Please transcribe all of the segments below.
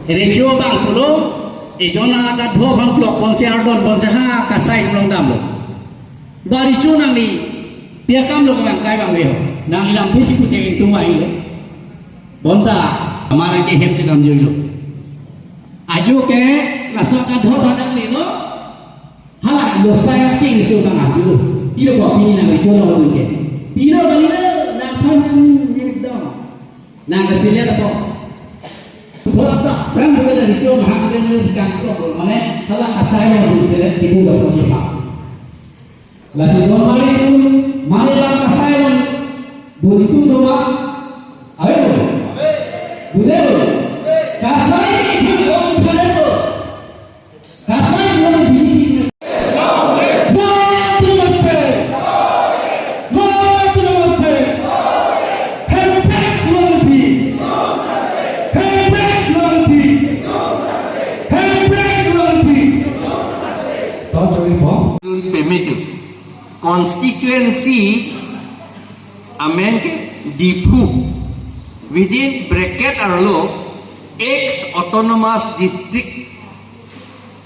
Rejo bang pulo, ejona agak dua bang klok ponse ardon ponse ha kasai belum damu. Bari cu nang ni piakam lo bang kai bang beho. Nang ilang pusi ku cek itu mai lo. Bonta amara ke hem ke dam joi lo. Aju ke laso agak dua tadang ni lo. Hala lo saya ping isu bang aju lo. Tiro kau pini nang rejo lo lu ke. Tiro kali lo nang thon nang ni dong. Nang kesilia apa? Bola tak, kan boleh dari jauh mahal kita sekarang tu mana kalau asal yang kita ibu dah punya pak. Lalu semua mana yang asal yang boleh tu doa, ayo, boleh, kasih itu orang kada tu, kasih orang biji. Constituency amen ke dipu within bracket arlo ex autonomous district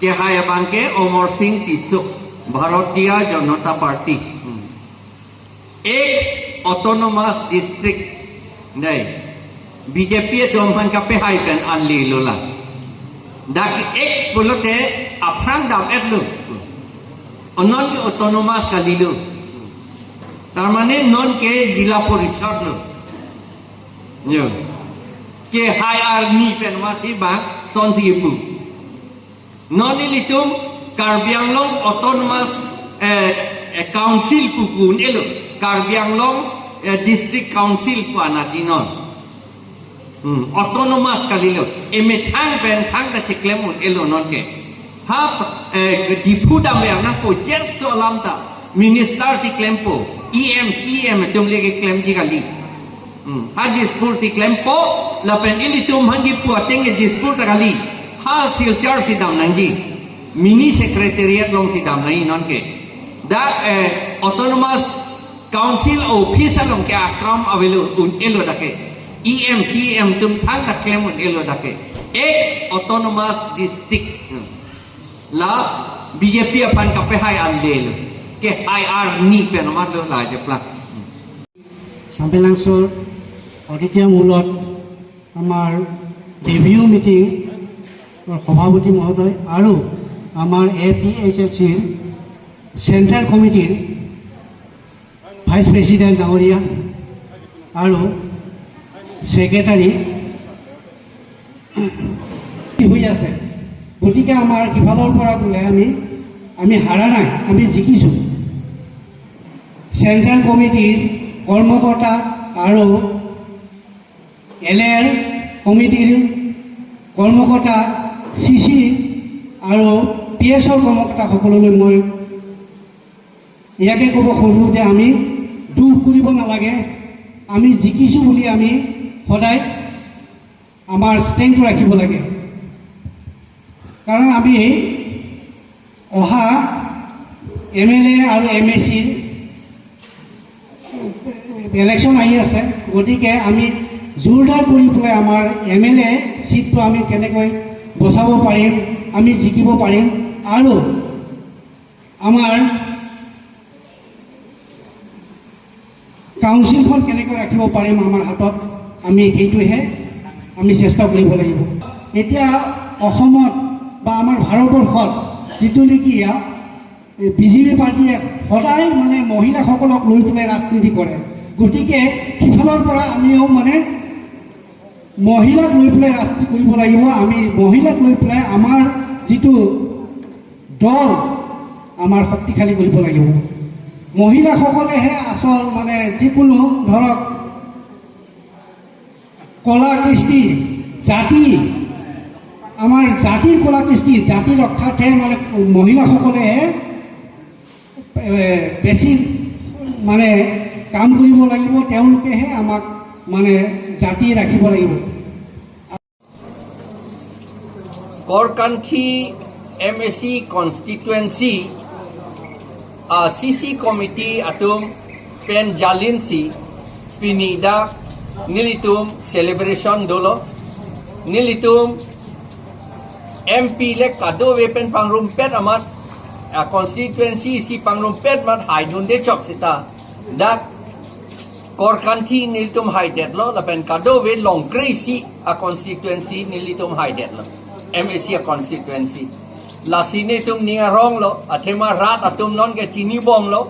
ke hayaban ke Omar Singh Tisuk Bharatiya Janata Party ex autonomous district nei BJP domhan ka pe haipen anli lola dak ex bolote afran dam etlu non के autonomous का लीलो तारमाने non के जिला परिषद लो यो के high army pen मासी बांग सोनसिपु non ini tuh Karbianglong autonomous council pupun elo Karbianglong district council pu anajinon autonomous ka लीलो emetang pen thang ta ciklemun elo non ke hap dipuda merna po jerso lamta minister si klempo EMCM tum lege klem jigali ha dispur si klempo la pen ili tum hangi pu atenge dispur kali ha silchar si dam nangi mini secretariat long si dam nai non ke da autonomous council office long ke akram avelo un elo dake EMCM tum thang ta klem un elo dake ex autonomous district la BJP apan kape hai andel ke IR ni pe nomor lo la je plak sampai langsung অতিথিৰ মূলত আমাৰ review meeting সভাপতি মহোদয় আৰু আমাৰ APHSCৰ central কমিটিৰ vice president ডাঙৰীয়া আৰু ছেক্ৰেটাৰী হৈ আছে গতিকে আমাৰ কিফালৰ পৰা গ'লে আমি হাৰা নাই আমি জিকিছোঁ চেণ্ট্ৰেল কমিটিৰ কৰ্মকৰ্তা আৰু LAৰ কমিটিৰ কৰ্মকৰ্তা CC আৰু PSৰ কৰ্মকৰ্তাসকললৈ মই ইয়াকে ক'ব খোজোঁ যে আমি দুখ কৰিব নালাগে আমি জিকিছোঁ বুলি আমি সদায় আমাৰ ষ্ট্ৰেংথটো ৰাখিব লাগে কাৰণ আমি অহা MLA আৰু MACৰ ইলেকশ্যন আহি আছে গতিকে আমি জোৰদাৰ কৰি পেলাই আমাৰ MLA চিটটো আমি কেনেকৈ বচাব পাৰিম আমি জিকিব পাৰিম আৰু আমাৰ কাউন্সিলখন কেনেকৈ ৰাখিব পাৰিম আমাৰ হাতত আমি সেইটোহে আমি চেষ্টা কৰিব লাগিব এতিয়া অসমত বা আমাৰ ভাৰতবৰ্ষত যিটো নেকি বিজেপি পাৰ্টীয়ে সদায় মানে মহিলাসকলক লৈ পেলাই ৰাজনীতি কৰে গতিকে সিফালৰ পৰা আমিও মানে মহিলাক লৈ পেলাই ৰাজনীতি কৰিব লাগিব আমি মহিলাক লৈ পেলাই আমাৰ যিটো দল আমাৰ শক্তিশালী কৰিব লাগিব মহিলাসকলেহে আচল মানে যিকোনো ধৰক কলা কৃষ্টি জাতি আমাৰ জাতিৰ কলা কৃষ্টি জাতি ৰক্ষাৰ্থে মানে মহিলাসকলেহে বেছি মানে কাম কৰিব লাগিব তেওঁলোকেহে আমাক মানে জাতি ৰাখিব লাগিব Korkanthi MSC constituency CC committee atum pen jalinsi pinida nilitum celebration dolo nilitum MP เล็กกาโดเวเป็นพังรุมเป็ดอามัดconstituency si pangrumpet mat hai dun de chok sita dak kor kanthi niltum hai det lo la pen kado ve long crazy a constituency nilitum hai det lo MAC a constituency la sine tum nia rong lo athema rat atum non ke chini bom lo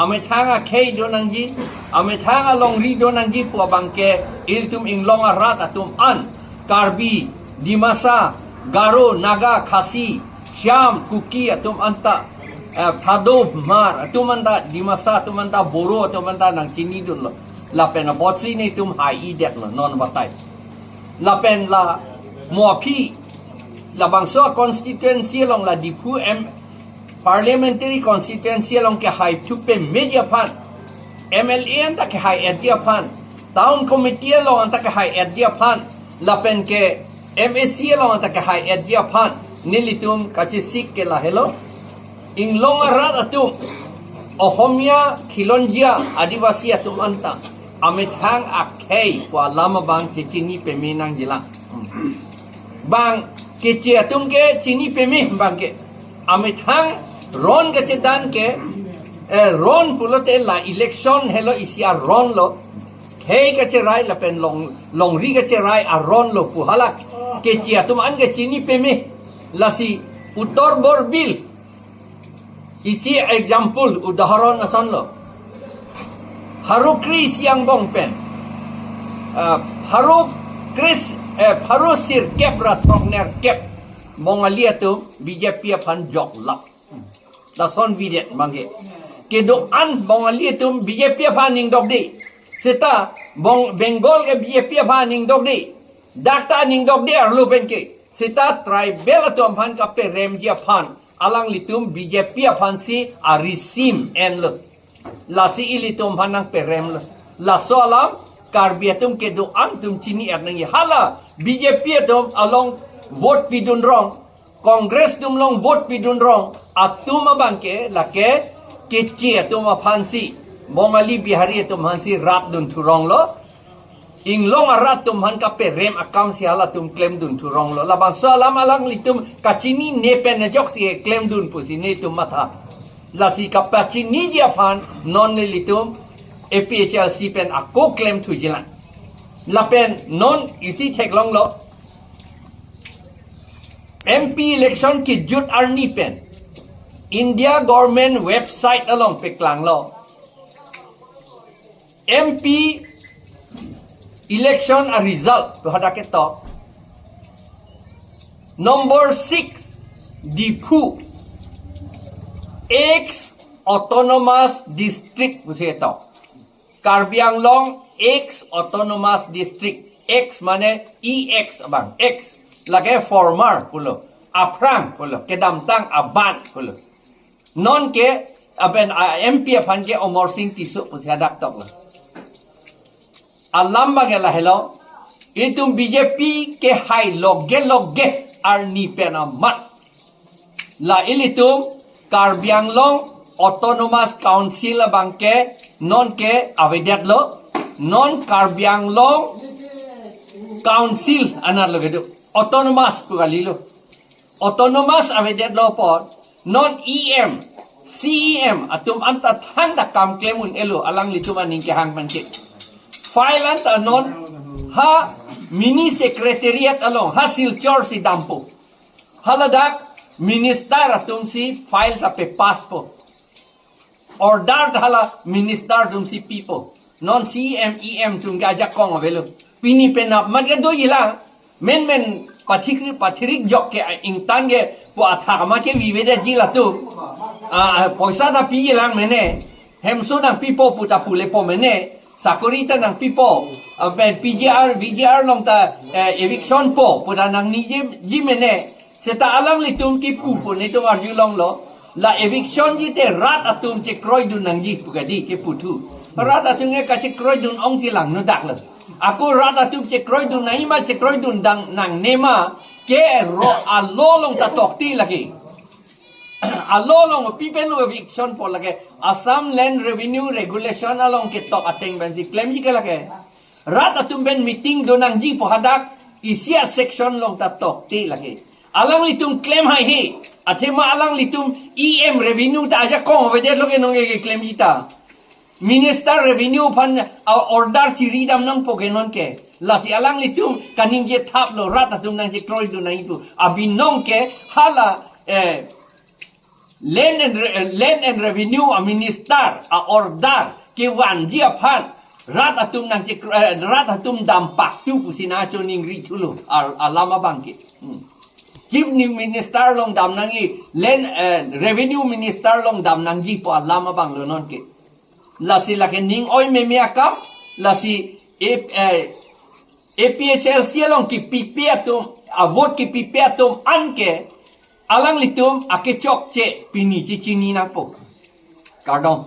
ame thanga khei donang ji ame thanga long ri donang ji po bangke iltum ing long a rat atum an karbi dimasa garo naga khasi Syam, Kuki, atum anta, Phadov, Mar, atum anta, Dimasa, atum anta, Boro, atum anta, nang Chini dun lo. Lapen na botsi ni tum hai i det lo, non batay. Lapen la Muapi, la bangso constituency long la Dipu parliamentary constituency long ke hai tupe media pan. MLA anta ke hai edia pan. Town committee long anta ke hai edia pan. Lapen ke MAC long anta ke hai edia pan. Nilitum kachisik ke la hello ing long arat atum ohomia khilonjia adivasi atum anta amit hang akhei kwa lama bang chini pe minang jila bang ke chi atum ke chini pe mi bang ke amit hang ron ke chedan ke ron pulote la election hello isia ron lo khei ke cherai la pen long ri ke cherai a ron lo pu halak ke chi atum an ke chini pe mi lasi utor bor bil isi example udaharon asan lo haru kris yang bong pen haru kris haru sir kep ratok ner kep mongalia tu BJP pan jok lap la son videt mangge kedo an mongalia tu BJP pan ning dok di seta bong Bengal ke BJP pan ning dok di data ning dok di arlu pen ke Sita tribal atum pan kape remjia pan alang litum BJP pan si arisim en lo la si ilitum panang pe rem lo la solam karbiatum ke do antum chini ernang hala BJP atum along vote pidun rong congress tum long vote pidun rong atum bangke la ke chi atum pan si Bomali bihari atum pan si rap dun thurong lo ing long arat tum han kape rem account si ala tum claim dun thurong lo labang salam alang litum kachini nepen na jok si claim dun pusi ne tum matha lasi kapachini dia pan non ne litum APHLC pen ako claim thu jilan lapen non isi thek long lo MP election ki jut arni pen India government website along peklang lo MP election a result to hadake to number 6 Dipu X autonomous district busi to Karbi Anglong X autonomous district X mane EX abang X lage former pulo aprang pulo kedam tang aban pulo non ke aben MP apan ke Omor Singh tisu busi hadak to alam bagela hello itum BJP ke hai logge arni penamat la ilitum Karbi Anglong autonomous council bangke non ke avedat lo non Karbi Anglong council anar lo gedu autonomous pugalilo autonomous avedat lo por non EM CEM atum anta thanda kam klemun elo alang litum aning ke hang panke file anta non ha mini secretariat along ha silchor si dampo haladak minister atum si file ta pe paspo order hala minister atum si people non CMEM tum gaja kong avelo pini penap magge do yila men pathirik jok ke ingtan ge po athama ke viveda jila tu poisa da pi yilang mene hemso na people puta pule po mene sakurita ng people VGR long ta eviction po puta nang ni jimene seta alang litum ki pupo nito arju long lo la eviction jite rat atum che kroy dun nang ji pugadi ke putu rat atum nge ka che kroy dun ong silang no dak lo aku rat atum che kroy dun nai ma che kroy dun dang nang nema ke ro alo long ta tok ti lagi alo long people no eviction po lage Assam Land Revenue Regulation along ke tok ateng ben si claim ji ke lage rat atum ben meeting do nang ji po hadak isia section long ta tok ti lagi alang litum claim hai hi athema alang litum em revenue ta aja ko ve de loge nong ge claim ita minister revenue fund order chi ridam nang pokenon ke lasi alang litum kaning je thap lo rat atum nang je troi du nai tu abinong ke hala land and revenue a minister a order ke wan dia phan rat atum nang je rat atum dampak tu kusina choning ri chulu alama bangke chief minister long dam nangi land revenue minister long dam nang ji po alama bang lo non ke lasi la ke ning oi me me akam lasi APHL sialong ki pipiatum avot ki pipiatum anke alang litum ake chok che pini chi chini na po kardong